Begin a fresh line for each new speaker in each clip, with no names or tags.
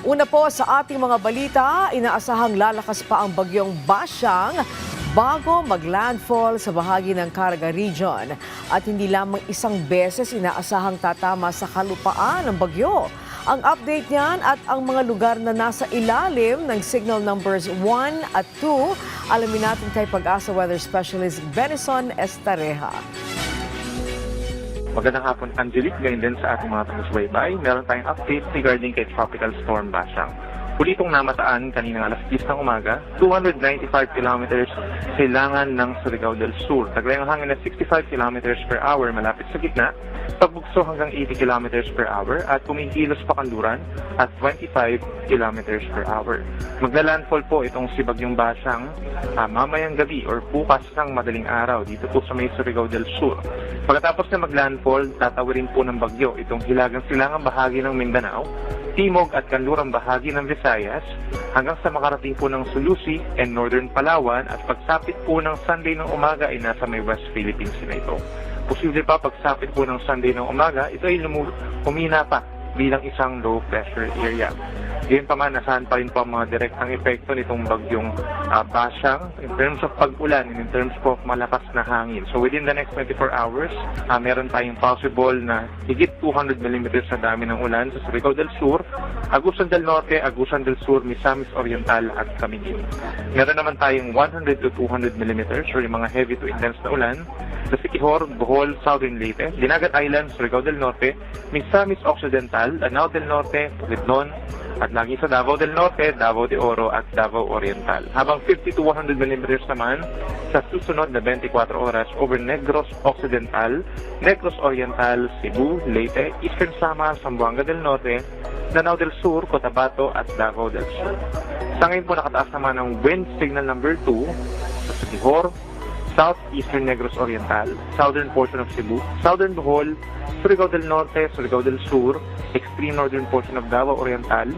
Una po sa ating mga balita, inaasahang lalakas pa ang bagyong Basyang bago maglandfall sa bahagi ng Caraga Region. At hindi lamang isang beses inaasahang tatama sa kalupaan ng bagyo. Ang update niyan at ang mga lugar na nasa ilalim ng signal numbers 1 at 2, alamin natin kay Pag-asa Weather Specialist Benison Estareja.
Magandang hapon, Angelique. Ngayon din sa ating mga taga-subaybay, meron tayong update regarding kay Tropical Storm Basyang. Huli itong namataan kaninang alas 10 ng umaga, 295 kilometers kailangan ng Surigao del Sur. Taglay ang hangin na 65 kilometers per hour malapit sa gitna, pagbugso hanggang 80 kilometers per hour at kumikilos pa kanluran at 25 kilometers per hour. Maglalandfall po itong si Bagyong Basyang mamayang gabi or bukas ng madaling araw dito po sa may Surigao del Sur. Pagkatapos na maglandfall, tatawirin po ng bagyo itong hilagang-silangang bahagi ng Mindanao, timog at kanlurang bahagi ng Visayas hanggang sa makarating po ng Sulusi and Northern Palawan at pagsapit po ng Sunday ng umaga ay nasa may West Philippines na ito. Posible pa pagsapit po ng Sunday ng umaga, ito ay humina pa bilang isang low pressure area. Ngayon pa man, nasahan pa rin po ang mga direktang epekto nitong bagyong Basyang in terms of pag-ulan and in terms of malakas na hangin. So within the next 24 hours, meron tayong possible na higit 200 mm na dami ng ulan sa Surigao del Sur, Agusan del Norte, Agusan del Sur, Misamis Oriental at Camiguin. Meron naman tayong 100 to 200 mm or yung mga heavy to intense na ulan sa Siquijor, Bohol, Southern Leyte, Dinagat Island, Surigao del Norte, Misamis Occidental, Lanao del Norte, Bukidnon, at lagi sa Davao del Norte, Davao de Oro at Davao Oriental. Habang 50 to 100 mm naman sa susunod na 24 oras over Negros Occidental, Negros Oriental, Cebu, Leyte, Eastern Samar, Zamboanga del Norte, Lanao del Sur, Cotabato at Davao del Sur. Sa ngayon po nakataas naman ang wind signal number 2 sa Siquijor, Southeastern Negros Oriental, southern portion of Cebu, southern Bohol, Surigao del Norte, Surigao del Sur, extreme northern portion of Davao Oriental,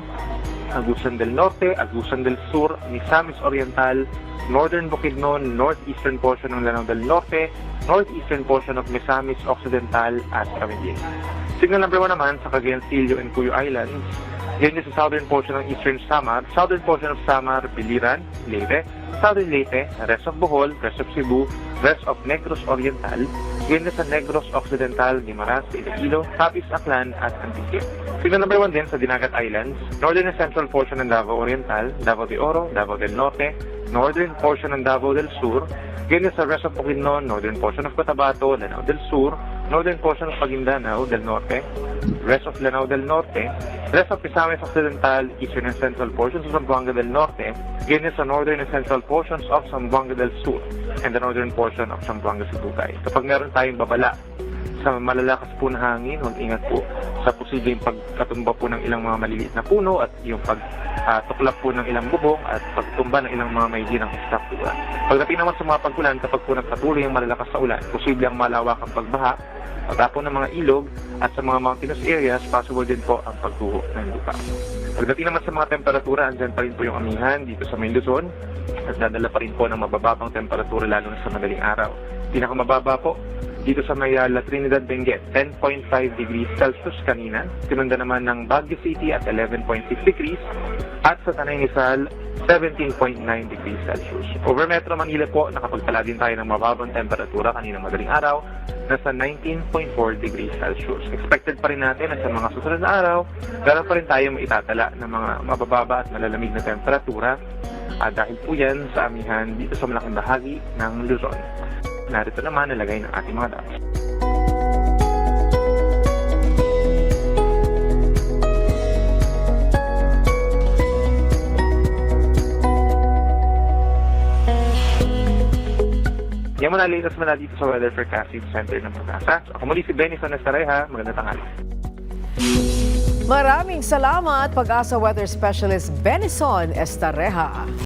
Agusan del Norte, Agusan del Sur, Misamis Oriental, northern Bukidnon, northeastern portion ng Lanao del Norte, northeastern portion of Misamis Occidental at Camiguin. Signal number 1 naman sa Cagayancillo and Cuyo Islands, ganyan sa southern portion ng Eastern Samar, southern portion of Samar, Biliran, Leyte, southern Leyte, rest of Bohol, rest of Cebu, rest of Negros Oriental, ganyan sa Negros Occidental, Guimaras, Iloilo, Capiz, Aklan at Antique. Signal number 1 din sa Dinagat Islands, northern and central portion ng Davao Oriental, Davao de Oro, Davao del Norte, northern portion ng Davao del Sur, ganyan sa rest of Bukidnon, northern portion of Cotabato, Lanao del Sur, northern portion of Maguindanao del Norte, rest of Lanao del Norte, rest of Misamis Occidental, eastern and central portions of Zamboanga del Norte, ganyan sa northern and central portions of Zamboanga del Sur, and the northern portion of Zamboanga Sibugay. Kapag meron tayong babala sa malalakas po na hangin, mag-ingat po sa posibleng pagkatumba po ng ilang mga maliliit na puno at yung pagtuklap po ng ilang bubong at pagtumba ng ilang mga may ginang istruktura. Pagdating naman sa mga pag-ulan, kapag po nagpatuloy ang malalakas sa ulan, posible ang malawakang pagbaha, pagtapon ng mga ilog at sa mga mountainous areas, possible din po ang pagguho ng lupa. Pagdating naman sa mga temperatura, andyan pa rin po yung amihan dito sa may Luzon at dadala pa rin po ng mabababang temperatura lalo na sa madaling araw. Pinakamababa po dito sa may La Trinidad, Benguet, 10.5 degrees Celsius kanina. Tinunda naman ng Baguio City at 11.6 degrees at sa Tanay Rizal, 17.9 degrees Celsius. Over Metro Manila po, nakapagtala din tayo ng mababang temperatura kanina madaling araw, nasa 19.4 degrees Celsius. Expected pa rin natin na sa mga susunod na araw, meron pa rin tayo maitatala ng mga mabababa at malalamig na temperatura dahil po yan sa amihan dito sa malaking bahagi ng Luzon. Narito naman nalagay ng ating mga datos. Yan muna latest muna dito sa Weather Forecasting Center ng Pag-asa. Ako muli si Benison Estareja. Magandang tanghali.
Maraming salamat, Pag-asa Weather Specialist Benison Estareja.